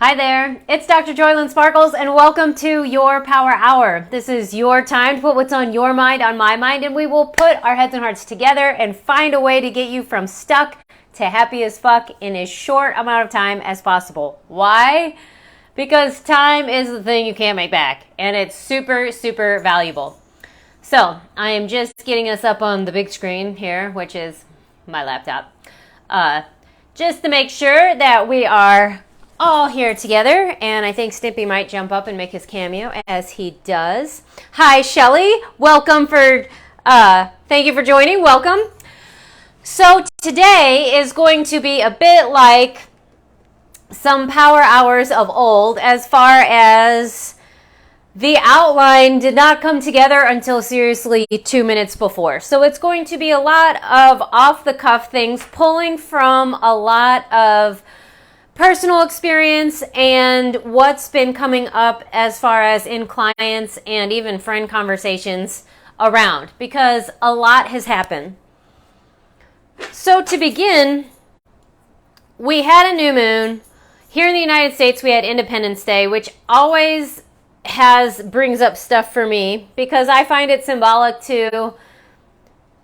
Hi there, it's Dr. Joylyn Sparkles and welcome to Your Power Hour. This is your time to put what's on your mind on my mind, and we will put our heads and hearts together and find a way to get you from stuck to happy as fuck in as short amount of time as possible. Why? Because time is the thing you can't make back, and it's super, super valuable. So, I am just getting us up on the big screen here, which is my laptop, just to make sure that we are all here together, and I think Stimpy might jump up and make his cameo as he does. Hi, Shelly. Welcome thank you for joining. Welcome. So today is going to be a bit like some power hours of old, as far as the outline did not come together until seriously 2 minutes before. So it's going to be a lot of off-the-cuff things, pulling from a lot of personal experience and what's been coming up as far as in clients and even friend conversations around, because a lot has happened. So to begin, we had a new moon. Here in the United States, we had Independence Day, which always brings up stuff for me because I find it symbolic to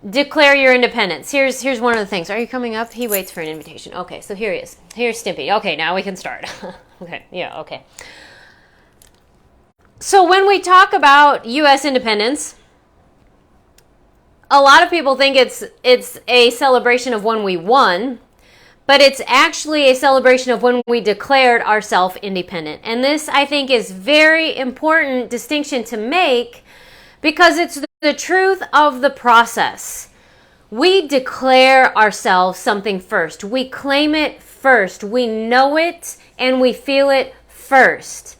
declare your independence. Here's one of the things. Are you coming up? He waits for an invitation. Okay, so here he is. Here's Stimpy. Okay, now we can start. Okay, yeah, okay. So when we talk about U.S. independence, a lot of people think it's a celebration of when we won, but it's actually a celebration of when we declared ourselves independent. And this, I think, is very important distinction to make because it's the truth of the process. We declare ourselves something first. We claim it first. We know it and we feel it first.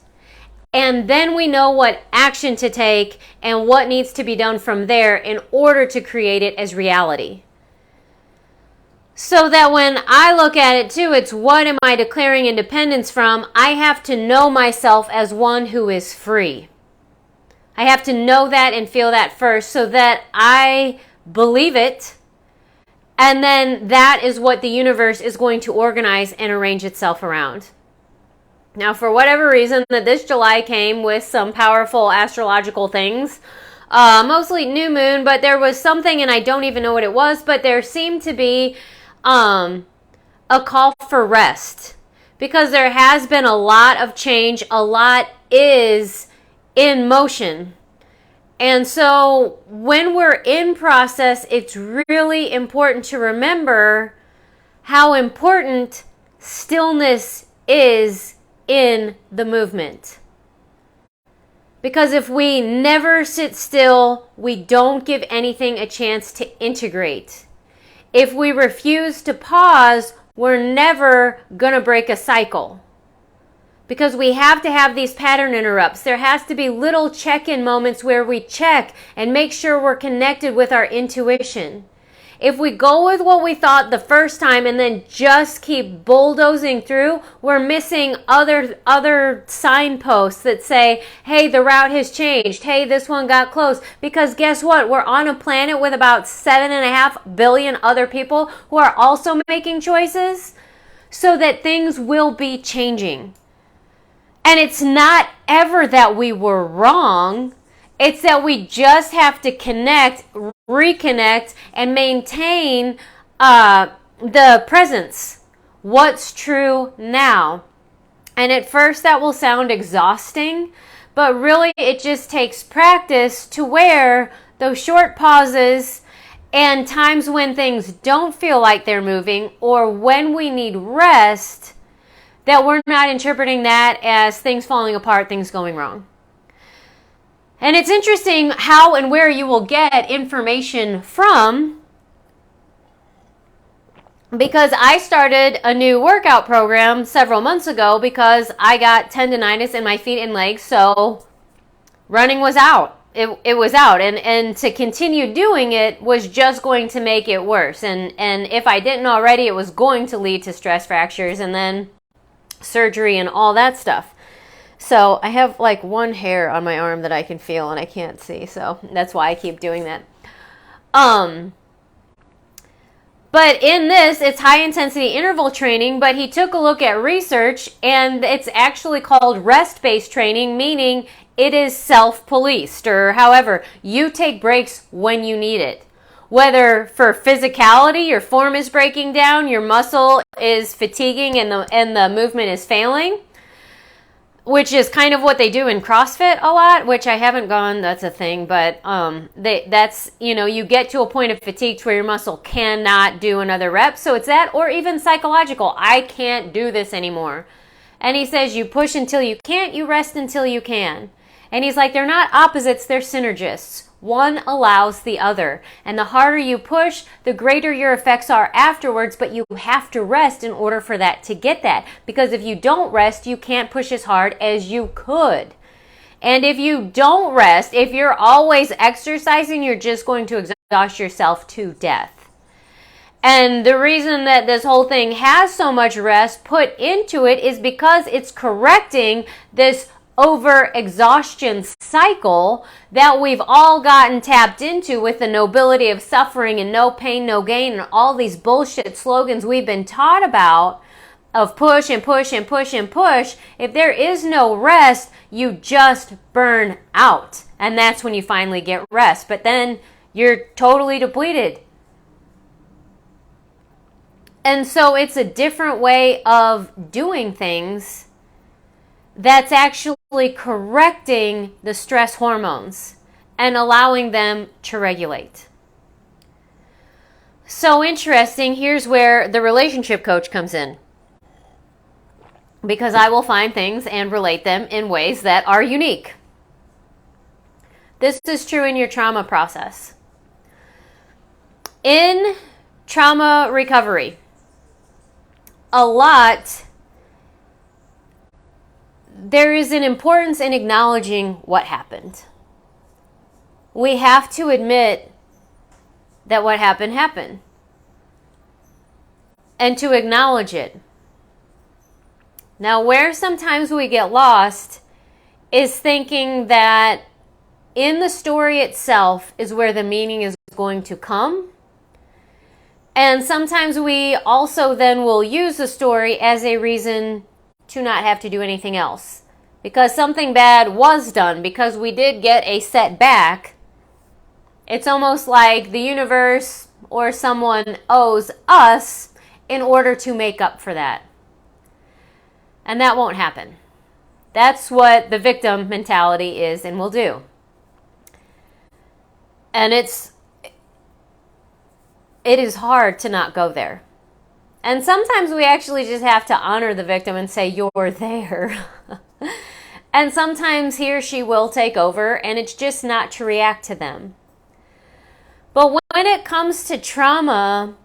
And then we know what action to take and what needs to be done from there in order to create it as reality. So that when I look at it too, it's what am I declaring independence from? I have to know myself as one who is free. I have to know that and feel that first so that I believe it. And then that is what the universe is going to organize and arrange itself around. Now, for whatever reason, that this July came with some powerful astrological things, mostly new moon, but there was something, and I don't even know what it was, but there seemed to be a call for rest because there has been a lot of change. A lot is in motion. And so when we're in process, it's really important to remember how important stillness is in the movement. Because if we never sit still, we don't give anything a chance to integrate. If we refuse to pause, we're never going to break a cycle. Because we have to have these pattern interrupts. There has to be little check-in moments where we check and make sure we're connected with our intuition. If we go with what we thought the first time and then just keep bulldozing through, we're missing other signposts that say, hey, the route has changed. Hey, this one got close. Because guess what? We're on a planet with about 7.5 billion other people who are also making choices so that things will be changing. And it's not ever that we were wrong. It's that we just have to connect, reconnect, and maintain the presence. What's true now? And at first that will sound exhausting, but really it just takes practice to where those short pauses and times when things don't feel like they're moving or when we need rest, that we're not interpreting that as things falling apart, things going wrong. And it's interesting how and where you will get information from, because I started a new workout program several months ago because I got tendonitis in my feet and legs, so running was out. It was out, and to continue doing it was just going to make it worse. And if I didn't already, it was going to lead to stress fractures and then surgery and all that stuff. So I have like one hair on my arm that I can feel and I can't see, so that's why I keep doing that. But in this, it's high intensity interval training, but he took a look at research and it's actually called rest-based training, meaning it is self-policed, or however, you take breaks when you need it. Whether for physicality, your form is breaking down, your muscle is fatiguing and the movement is failing, which is kind of what they do in CrossFit a lot, which I haven't gone, that's a thing, but that's, you get to a point of fatigue where your muscle cannot do another rep. So it's that, or even psychological. I can't do this anymore. And he says you push until you can't, you rest until you can. And he's like, they're not opposites, they're synergists. One allows the other. And the harder you push, the greater your effects are afterwards, but you have to rest in order for that to get that. Because if you don't rest, you can't push as hard as you could. And if you don't rest, if you're always exercising, you're just going to exhaust yourself to death. And the reason that this whole thing has so much rest put into it is because it's correcting this over-exhaustion cycle that we've all gotten tapped into with the nobility of suffering and no pain, no gain, and all these bullshit slogans we've been taught about of push and push and push and push. If there is no rest, you just burn out. And that's when you finally get rest. But then you're totally depleted. And so it's a different way of doing things that's actually correcting the stress hormones and allowing them to regulate. So interesting, here's where the relationship coach comes in. Because I will find things and relate them in ways that are unique. This is true in your trauma process. In trauma recovery, there is an importance in acknowledging what happened. We have to admit that what happened happened. And to acknowledge it. Now, where sometimes we get lost is thinking that in the story itself is where the meaning is going to come. And sometimes we also then will use the story as a reason to not have to do anything else. Because something bad was done, because we did get a setback. It's almost like the universe or someone owes us in order to make up for that. And that won't happen. That's what the victim mentality is and will do. And it is hard to not go there. And sometimes we actually just have to honor the victim and say, you're there. And sometimes he or she will take over, and it's just not to react to them. But when it comes to trauma,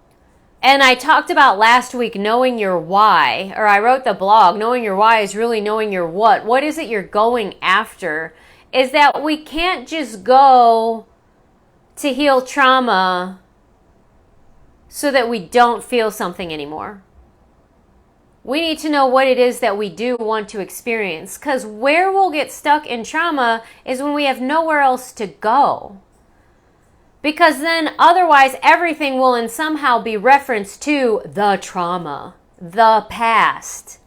and I talked about last week knowing your why, or I wrote the blog, knowing your why is really knowing your what. What is it you're going after? Is that we can't just go to heal trauma so that we don't feel something anymore. We need to know what it is that we do want to experience, because where we'll get stuck in trauma is when we have nowhere else to go. Because then otherwise everything will in somehow be referenced to the trauma, the past.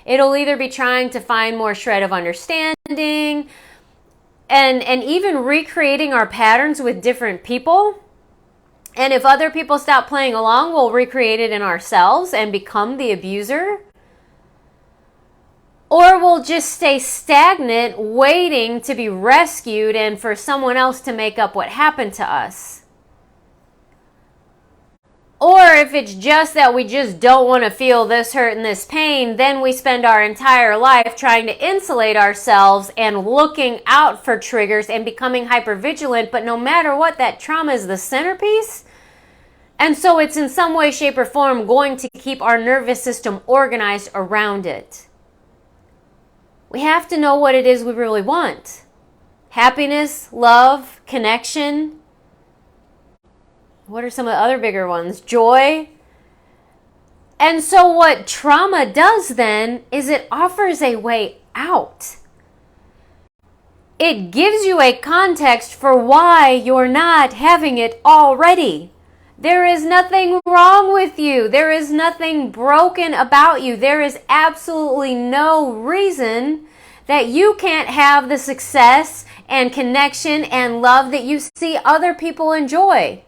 It'll either be trying to find more shred of understanding and even recreating our patterns with different people. And if other people stop playing along, we'll recreate it in ourselves and become the abuser. Or we'll just stay stagnant, waiting to be rescued and for someone else to make up what happened to us. Or if it's just that we just don't want to feel this hurt and this pain, then we spend our entire life trying to insulate ourselves and looking out for triggers and becoming hypervigilant. But no matter what, that trauma is the centerpiece. And so it's in some way, shape, or form going to keep our nervous system organized around it. We have to know what it is we really want. Happiness, love, connection. What are some of the other bigger ones? Joy. And so what trauma does then is it offers a way out. It gives you a context for why you're not having it already. There is nothing wrong with you. There is nothing broken about you. There is absolutely no reason that you can't have the success and connection and love that you see other people enjoy.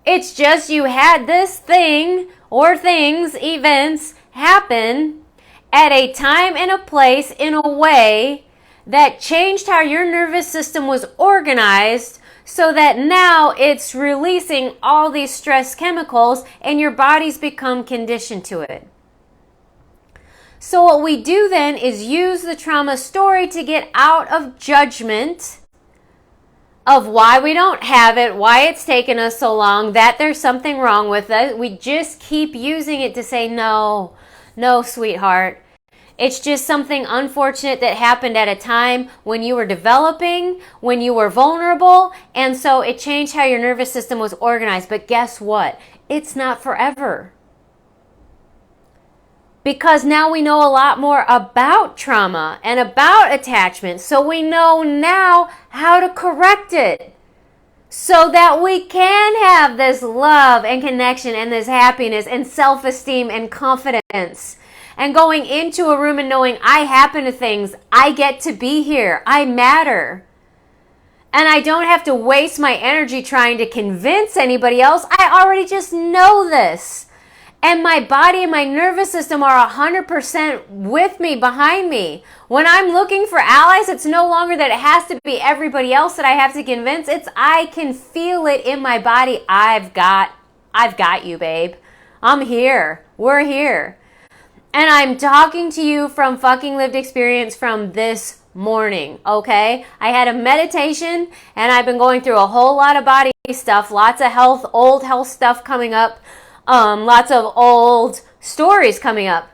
It's just you had this thing or things, events happen at a time and a place in a way that changed how your nervous system was organized so that now it's releasing all these stress chemicals and your body's become conditioned to it. So what we do then is use the trauma story to get out of judgment of why we don't have it, why it's taken us so long, that there's something wrong with it. We just keep using it to say, no, sweetheart. It's just something unfortunate that happened at a time when you were developing, when you were vulnerable, and so it changed how your nervous system was organized. But guess what? It's not forever. Because now we know a lot more about trauma and about attachment, so we know now how to correct it so that we can have this love and connection and this happiness and self-esteem and confidence. And going into a room and knowing I happen to things, I get to be here, I matter. And I don't have to waste my energy trying to convince anybody else. I already just know this. And my body and my nervous system are 100% with me, behind me. When I'm looking for allies, it's no longer that it has to be everybody else that I have to convince. It's I can feel it in my body. I've got you, babe. I'm here. We're here. And I'm talking to you from fucking lived experience from this morning, okay? I had a meditation and I've been going through a whole lot of body stuff, lots of old health stuff coming up, lots of old stories coming up.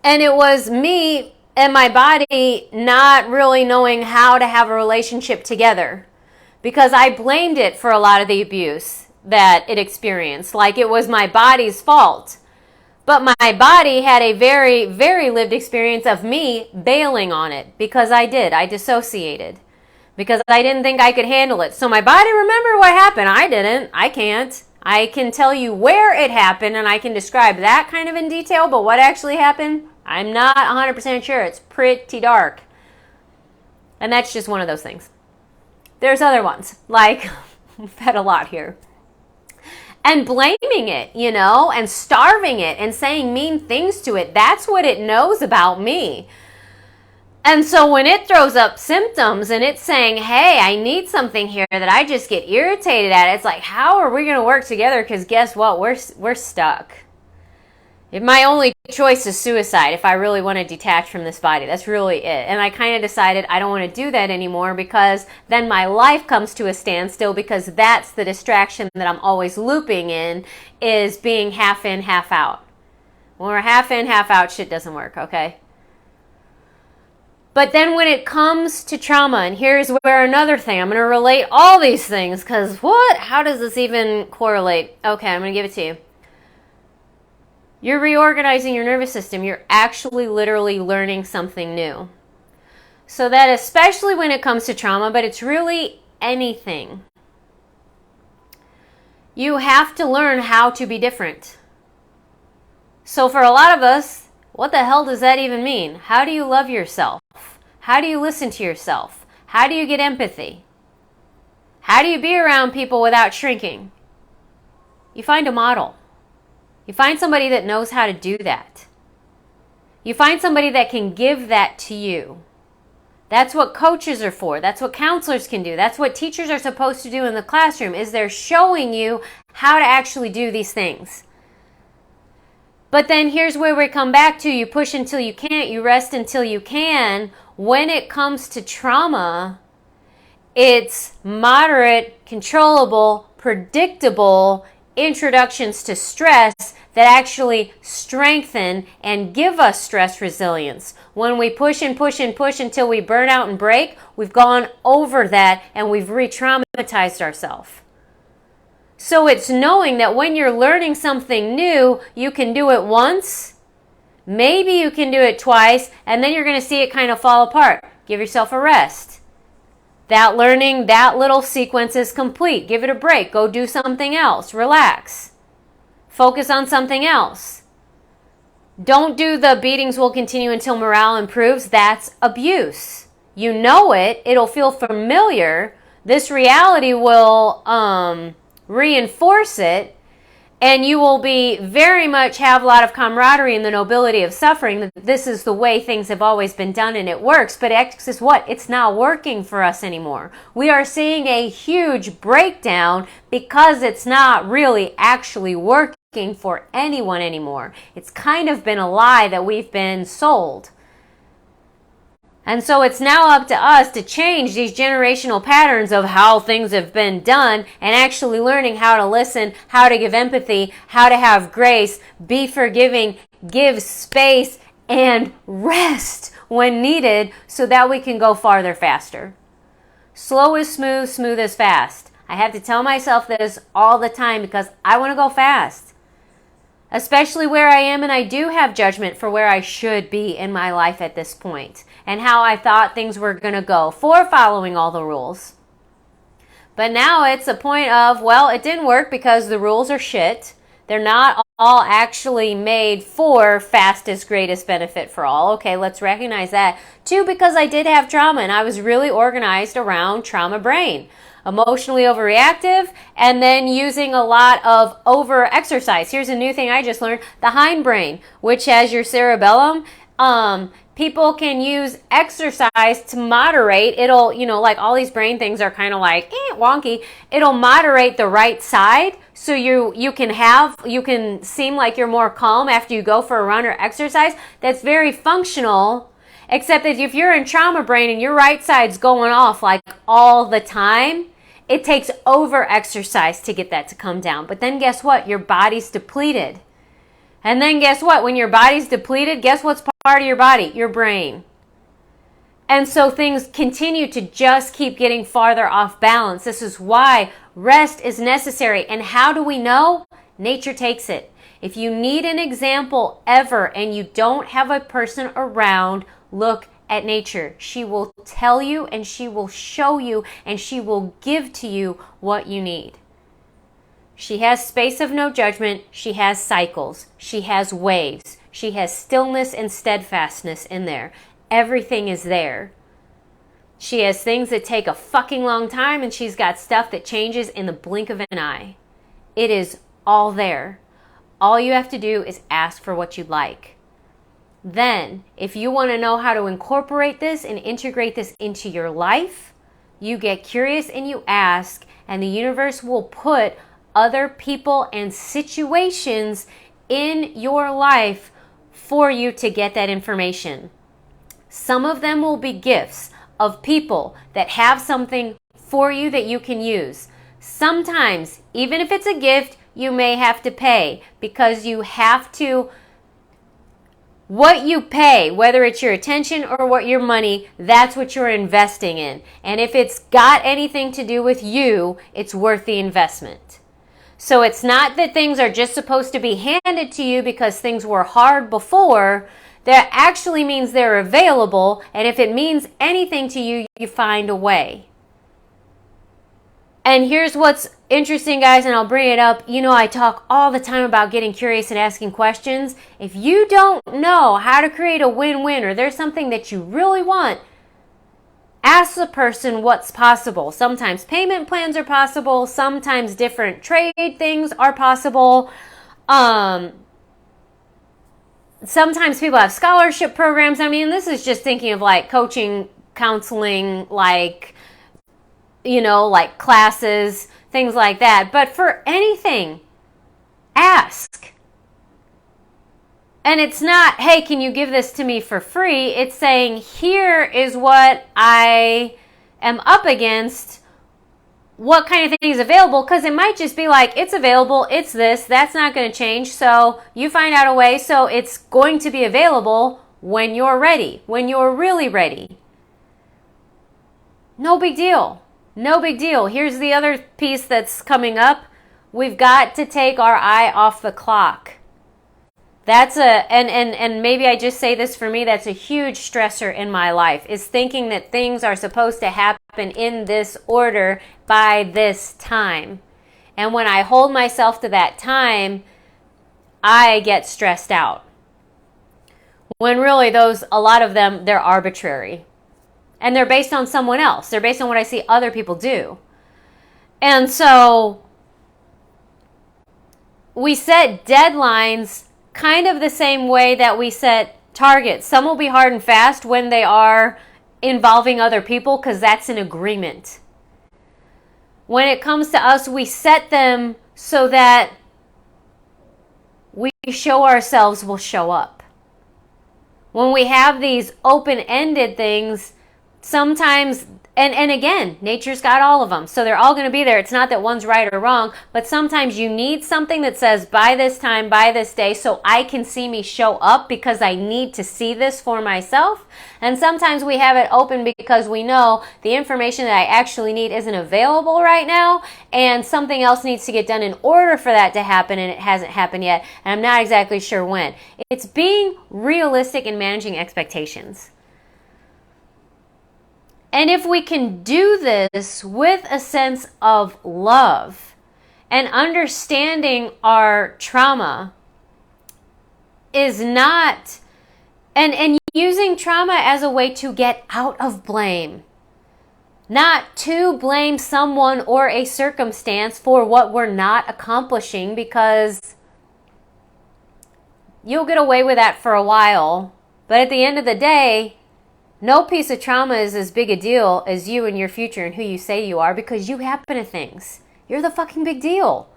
And it was me and my body not really knowing how to have a relationship together because I blamed it for a lot of the abuse that it experienced, like it was my body's fault. But my body had a very, very lived experience of me bailing on it because I did. I dissociated because I didn't think I could handle it. So my body remembered what happened. I didn't. I can't. I can tell you where it happened and I can describe that kind of in detail, but what actually happened, I'm not 100% sure. It's pretty dark. And that's just one of those things. There's other ones, like we've had a lot here. And blaming it, and starving it and saying mean things to it. That's what it knows about me. And so when it throws up symptoms and it's saying, hey, I need something here that I just get irritated at, it's like, how are we going to work together? Because guess what? We're stuck. If my only choice is suicide, if I really want to detach from this body, that's really it. And I kind of decided I don't want to do that anymore because then my life comes to a standstill because that's the distraction that I'm always looping in is being half in, half out. When we're half in, half out, shit doesn't work, okay? But then when it comes to trauma, and here's where another thing, I'm going to relate all these things because what? How does this even correlate? Okay, I'm going to give it to you. You're reorganizing your nervous system. You're actually literally learning something new. So that especially when it comes to trauma, but it's really anything. You have to learn how to be different. So for a lot of us, what the hell does that even mean? How do you love yourself? How do you listen to yourself? How do you get empathy? How do you be around people without shrinking? You find a model. You find somebody that knows how to do that. You find somebody that can give that to you. That's what coaches are for. That's what counselors can do. That's what teachers are supposed to do in the classroom, is they're showing you how to actually do these things. But then here's where we come back to, you push until you can't, you rest until you can. When it comes to trauma, it's moderate, controllable, predictable introductions to stress that actually strengthen and give us stress resilience. When we push and push and push until we burn out and break, we've gone over that and we've re-traumatized ourselves. So it's knowing that when you're learning something new, you can do it once, maybe you can do it twice, and then you're going to see it kind of fall apart. Give yourself a rest. That learning, that little sequence is complete. Give it a break. Go do something else. Relax. Focus on something else. Don't do the beatings will continue until morale improves. That's abuse. You know it. It'll feel familiar. This reality will reinforce it. And you will be very much have a lot of camaraderie in the nobility of suffering. This is the way things have always been done and it works. But X is what? It's not working for us anymore. We are seeing a huge breakdown because it's not really actually working for anyone anymore. It's kind of been a lie that we've been sold. And so it's now up to us to change these generational patterns of how things have been done and actually learning how to listen, how to give empathy, how to have grace, be forgiving, give space, and rest when needed so that we can go farther faster. Slow is smooth, smooth is fast. I have to tell myself this all the time because I want to go fast. Especially where I am, and I do have judgment for where I should be in my life at this point and how I thought things were going to go for following all the rules. But now it's a point of, well, it didn't work because the rules are shit. They're not all actually made for fastest, greatest benefit for all. Okay, let's recognize that. 2, because I did have trauma and I was really organized around trauma brain. Emotionally overreactive, and then using a lot of over exercise. Here's a new thing I just learned. The hindbrain, which has your cerebellum. People can use exercise to moderate. It'll, like all these brain things are kind of like wonky. It'll moderate the right side. So you can seem like you're more calm after you go for a run or exercise. That's very functional. Except that if you're in trauma brain and your right side's going off like all the time, it takes over exercise to get that to come down. But then guess what? Your body's depleted. And then guess what? When your body's depleted, guess what's part of your body? Your brain. And so things continue to just keep getting farther off balance. This is why rest is necessary. And how do we know? Nature takes it. If you need an example ever and you don't have a person around, look at nature. She will tell you and she will show you and she will give to you what you need. She has space of no judgment. She has cycles. She has waves. She has stillness and steadfastness in there. Everything is there. She has things that take a fucking long time and she's got stuff that changes in the blink of an eye. It is all there. All you have to do is ask for what you'd like. Then, if you want to know how to incorporate this and integrate this into your life, you get curious and you ask, and the universe will put other people and situations in your life for you to get that information. Some of them will be gifts of people that have something for you that you can use. Sometimes, even if it's a gift, you may have to pay because you have to. What you pay, whether it's your attention or what your money, that's what you're investing in. And if it's got anything to do with you, it's worth the investment. So it's not that things are just supposed to be handed to you because things were hard before. That actually means they're available. And if it means anything to you, you find a way. And here's what's interesting, guys, and I'll bring it up. I talk all the time about getting curious and asking questions. If you don't know how to create a win-win or there's something that you really want, ask the person what's possible. Sometimes payment plans are possible. Sometimes different trade things are possible. Sometimes people have scholarship programs. I mean, this is just thinking of like coaching, counseling, like classes, things like that. But for anything, ask. And it's not, hey, can you give this to me for free? It's saying, here is what I am up against. What kind of thing is available? Because it might just be like, it's available, it's this, that's not going to change. So you find out a way. So it's going to be available when you're ready, when you're really ready. No big deal. No big deal. Here's the other piece that's coming up. We've got to take our eye off the clock. That's and maybe I just say this for me, that's a huge stressor in my life, is thinking that things are supposed to happen in this order by this time. And when I hold myself to that time, I get stressed out. When really a lot of them, they're arbitrary. And they're based on someone else. They're based on what I see other people do. And so we set deadlines kind of the same way that we set targets. Some will be hard and fast when they are involving other people because that's an agreement. When it comes to us, we set them so that we show ourselves will show up. When we have these open-ended things, sometimes, and again, nature's got all of them, so they're all going to be there. It's not that one's right or wrong, but sometimes you need something that says by this time, by this day, so I can see me show up because I need to see this for myself. And sometimes we have it open because we know the information that I actually need isn't available right now, and something else needs to get done in order for that to happen, and it hasn't happened yet, and I'm not exactly sure when. It's being realistic and managing expectations. And if we can do this with a sense of love and understanding our trauma is not, and using trauma as a way to get out of blame, not to blame someone or a circumstance for what we're not accomplishing, because you'll get away with that for a while. But at the end of the day, no piece of trauma is as big a deal as you and your future and who you say you are, because you happen to things. You're the fucking big deal.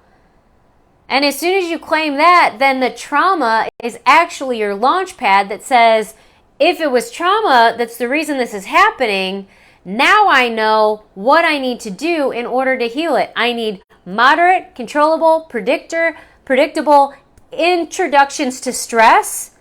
And as soon as you claim that, then the trauma is actually your launch pad that says, if it was trauma that's the reason this is happening, now I know what I need to do in order to heal it. I need moderate, controllable, predictable introductions to stress.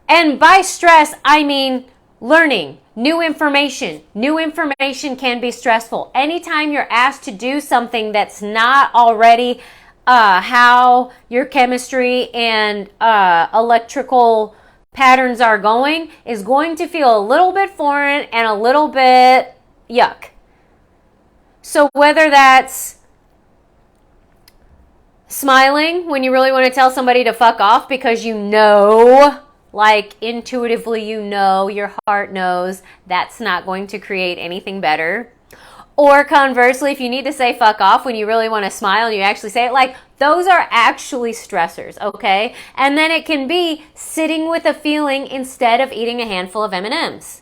And by stress, I mean learning, new information. New information can be stressful. Anytime you're asked to do something that's not already how your chemistry and electrical patterns are going, is going to feel a little bit foreign and a little bit yuck. So whether that's smiling when you really want to tell somebody to fuck off because you know, like intuitively you know, your heart knows that's not going to create anything better. Or conversely, if you need to say fuck off when you really want to smile and you actually say it, like, those are actually stressors, okay? And then it can be sitting with a feeling instead of eating a handful of M&Ms.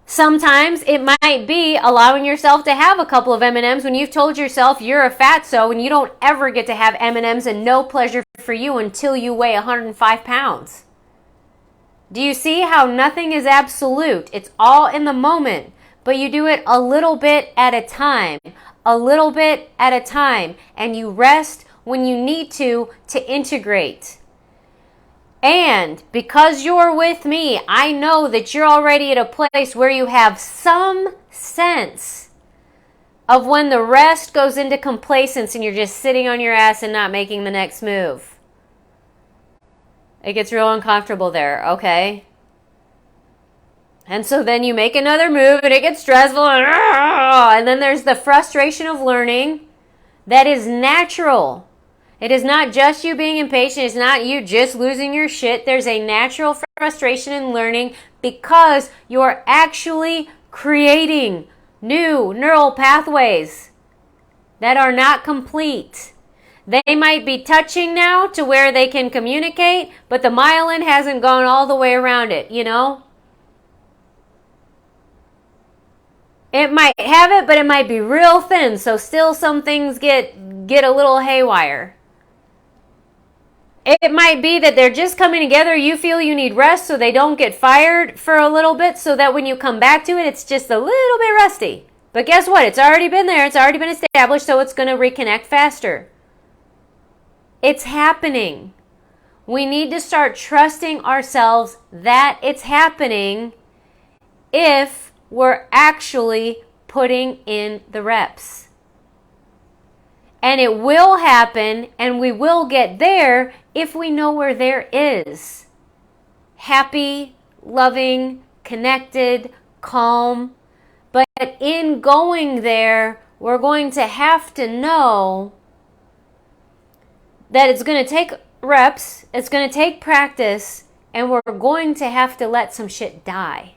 Sometimes it might be allowing yourself to have a couple of M&Ms when you've told yourself you're a fatso and you don't ever get to have M&Ms and no pleasure for you until you weigh 105 pounds. Do you see how nothing is absolute? It's all in the moment, but you do it a little bit at a time, and you rest when you need to integrate. And because you're with me, I know that you're already at a place where you have some sense of when the rest goes into complacence and you're just sitting on your ass and not making the next move. It gets real uncomfortable there, okay? And so then you make another move and it gets stressful, and then there's the frustration of learning that is natural. It is not just you being impatient. It's not you just losing your shit. There's a natural frustration in learning because you're actually creating new neural pathways that are not complete. They might be touching now to where they can communicate, but the myelin hasn't gone all the way around it, you know? It might have it, but it might be real thin, so still some things get a little haywire. It might be that they're just coming together. You feel you need rest so they don't get fired for a little bit, so that when you come back to it, it's just a little bit rusty. But guess what? It's already been there. It's already been established, so it's going to reconnect faster. It's happening. We need to start trusting ourselves that it's happening if we're actually putting in the reps. And it will happen, and we will get there if we know where there is. Happy, loving, connected, calm. But in going there, we're going to have to know that it's going to take reps, it's going to take practice, and we're going to have to let some shit die.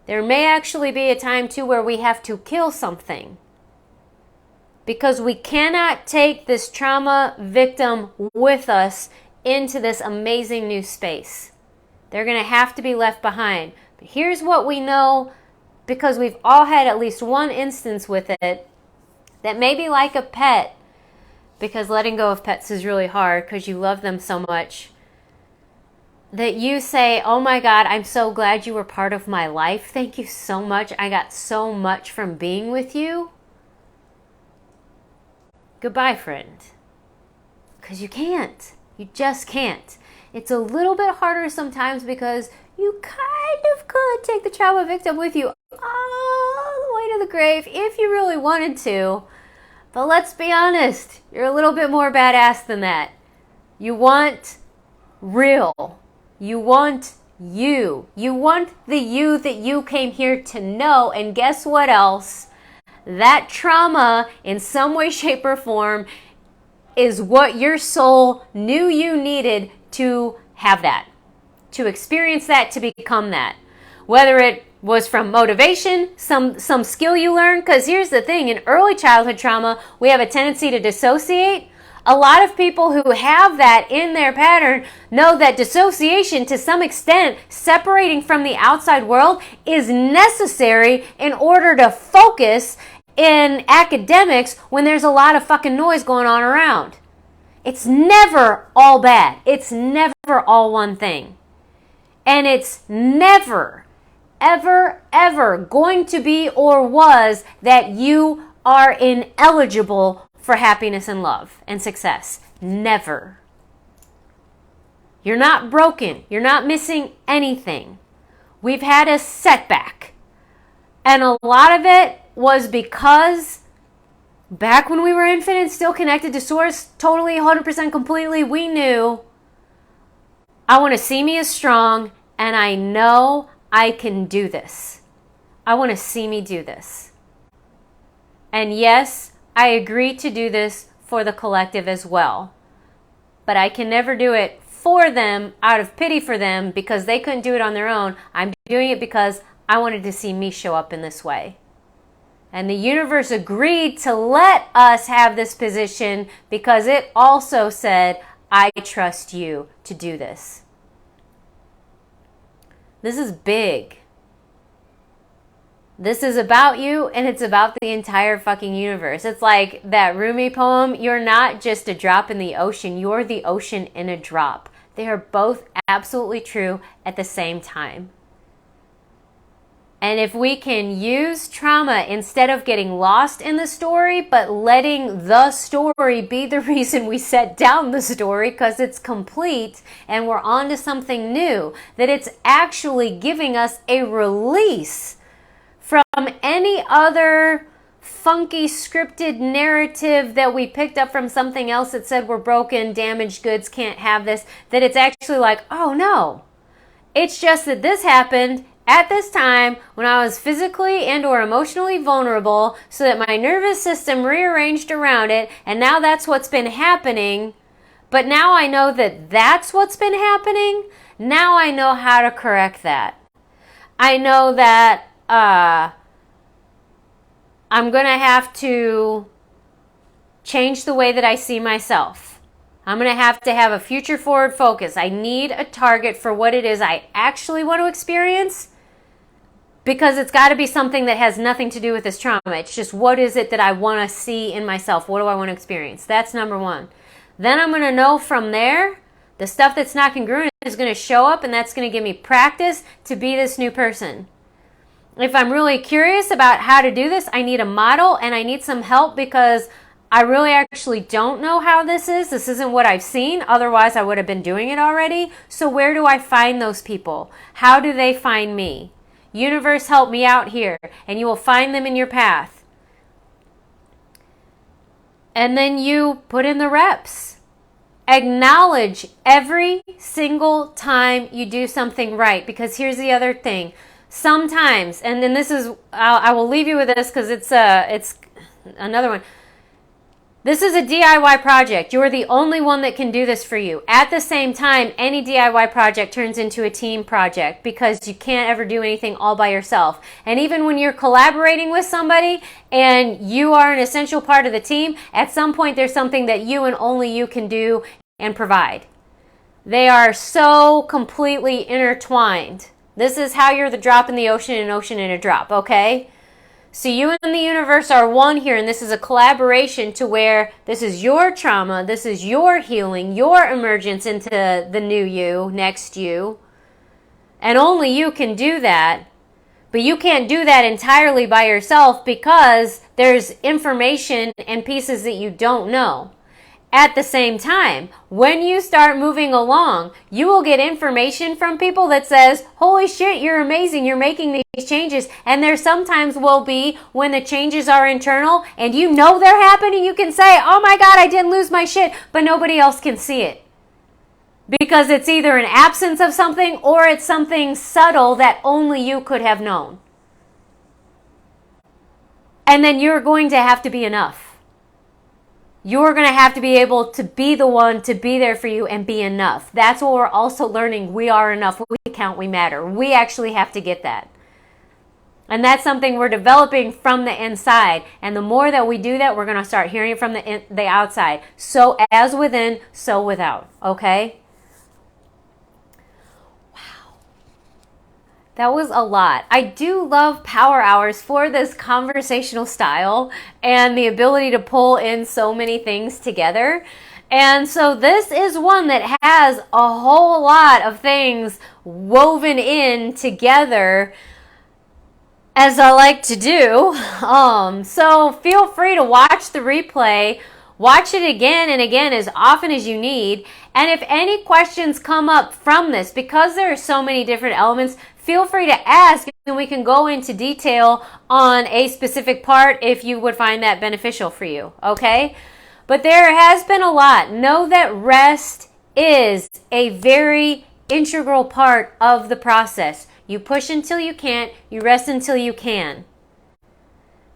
There may actually be a time too where we have to kill something. Because we cannot take this trauma victim with us into this amazing new space. They're going to have to be left behind. But here's what we know, because we've all had at least one instance with it, that may be like a pet, because letting go of pets is really hard because you love them so much, that you say, oh my God, I'm so glad you were part of my life. Thank you so much. I got so much from being with you. Goodbye, friend. Because you can't. You just can't. It's a little bit harder sometimes because you kind of could take the trauma victim with you all the way to the grave if you really wanted to. But let's be honest, you're a little bit more badass than that. You want real. You want you. You want the you that you came here to know. And guess what else? That trauma, in some way, shape, or form, is what your soul knew you needed to have that, to experience that, to become that. Whether it was from motivation, some skill you learned, because here's the thing, in early childhood trauma, we have a tendency to dissociate. A lot of people who have that in their pattern know that dissociation, to some extent, separating from the outside world, is necessary in order to focus in academics when there's a lot of fucking noise going on around. It's never all bad. It's never all one thing. And it's never, ever, ever going to be or was that you are ineligible for happiness and love and success. Never. You're not broken. You're not missing anything. We've had a setback. And a lot of it was because back when we were infant and still connected to source, totally, 100% completely, we knew I want to see me as strong and I know I can do this. I want to see me do this. And yes, I agree to do this for the collective as well. But I can never do it for them out of pity for them because they couldn't do it on their own. I'm doing it because I wanted to see me show up in this way. And the universe agreed to let us have this position because it also said, I trust you to do this. This is big. This is about you, and it's about the entire fucking universe. It's like that Rumi poem, you're not just a drop in the ocean, you're the ocean in a drop. They are both absolutely true at the same time. And if we can use trauma instead of getting lost in the story, but letting the story be the reason we set down the story because it's complete and we're on to something new, that it's actually giving us a release from any other funky scripted narrative that we picked up from something else that said we're broken, damaged goods, can't have this, that it's actually like, oh no, it's just that this happened at this time when I was physically and or emotionally vulnerable so that my nervous system rearranged around it, and now that's what's been happening. But now I know that that's what's been happening. Now I know how to correct that. I know that I'm going to have to change the way that I see myself. I'm going to have a future forward focus. I need a target for what it is I actually want to experience, because it's got to be something that has nothing to do with this trauma. It's just, what is it that I want to see in myself? What do I want to experience? That's number one. Then I'm going to know from there, the stuff that's not congruent is going to show up, and that's going to give me practice to be this new person. If I'm really curious about how to do this, I need a model and I need some help because I really actually don't know how this is. This isn't what I've seen. Otherwise, I would have been doing it already. So where do I find those people? How do they find me? Universe, help me out here. And you will find them in your path. And then you put in the reps. Acknowledge every single time you do something right, because here's the other thing. Sometimes, and then this is, I will leave you with this because it's another one. This is a DIY project. You're the only one that can do this for you. At the same time, any DIY project turns into a team project because you can't ever do anything all by yourself. And even when you're collaborating with somebody and you are an essential part of the team, at some point there's something that you and only you can do and provide. They are so completely intertwined. This is how you're the drop in the ocean and ocean in a drop, okay? So you and the universe are one here, and this is a collaboration to where this is your trauma, this is your healing, your emergence into the new you, next you. And only you can do that. But you can't do that entirely by yourself because there's information and pieces that you don't know. At the same time, when you start moving along, you will get information from people that says, holy shit, you're amazing, you're making these changes. And there sometimes will be when the changes are internal and you know they're happening, you can say, oh my God, I didn't lose my shit, but nobody else can see it. Because it's either an absence of something or it's something subtle that only you could have known. And then you're going to have to be enough. You're going to have to be able to be the one to be there for you and be enough. That's what we're also learning. We are enough. We count. We matter. We actually have to get that. And that's something we're developing from the inside. And the more that we do that, we're going to start hearing it from the outside. So as within, so without. Okay? That was a lot. I do love power hours for this conversational style and the ability to pull in so many things together. And so this is one that has a whole lot of things woven in together, as I like to do. So feel free to watch the replay. Watch it again and again as often as you need. And if any questions come up from this, because there are so many different elements, feel free to ask and we can go into detail on a specific part if you would find that beneficial for you, okay? But there has been a lot. Know that rest is a very integral part of the process. You push until you can't, you rest until you can.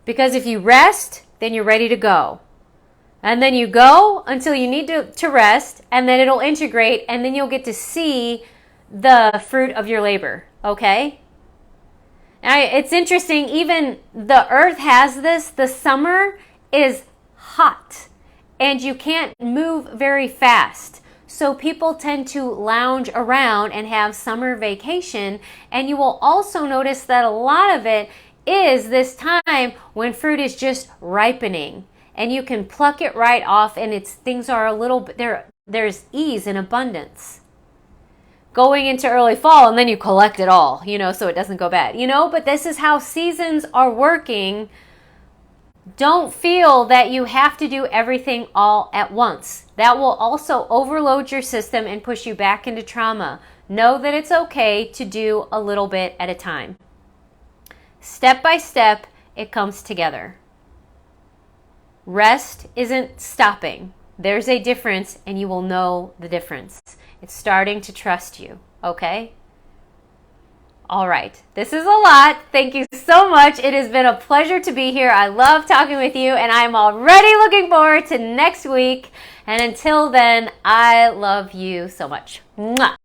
Because if you rest, then you're ready to go. And then you go until you need to rest, and then it'll integrate, and then you'll get to see the fruit of your labor, okay? Now, it's interesting, even the earth has this. The summer is hot, and you can't move very fast. So people tend to lounge around and have summer vacation, and you will also notice that a lot of it is this time when fruit is just ripening. And you can pluck it right off, and things are a little bit there's ease and abundance. Going into early fall, and then you collect it all, so it doesn't go bad, But this is how seasons are working. Don't feel that you have to do everything all at once. That will also overload your system and push you back into trauma. Know that it's okay to do a little bit at a time. Step by step, it comes together. Rest isn't stopping. There's a difference, and you will know the difference. It's starting to trust you, okay? All right. This is a lot. Thank you so much. It has been a pleasure to be here. I love talking with you, and I'm already looking forward to next week. And until then, I love you so much. Mwah.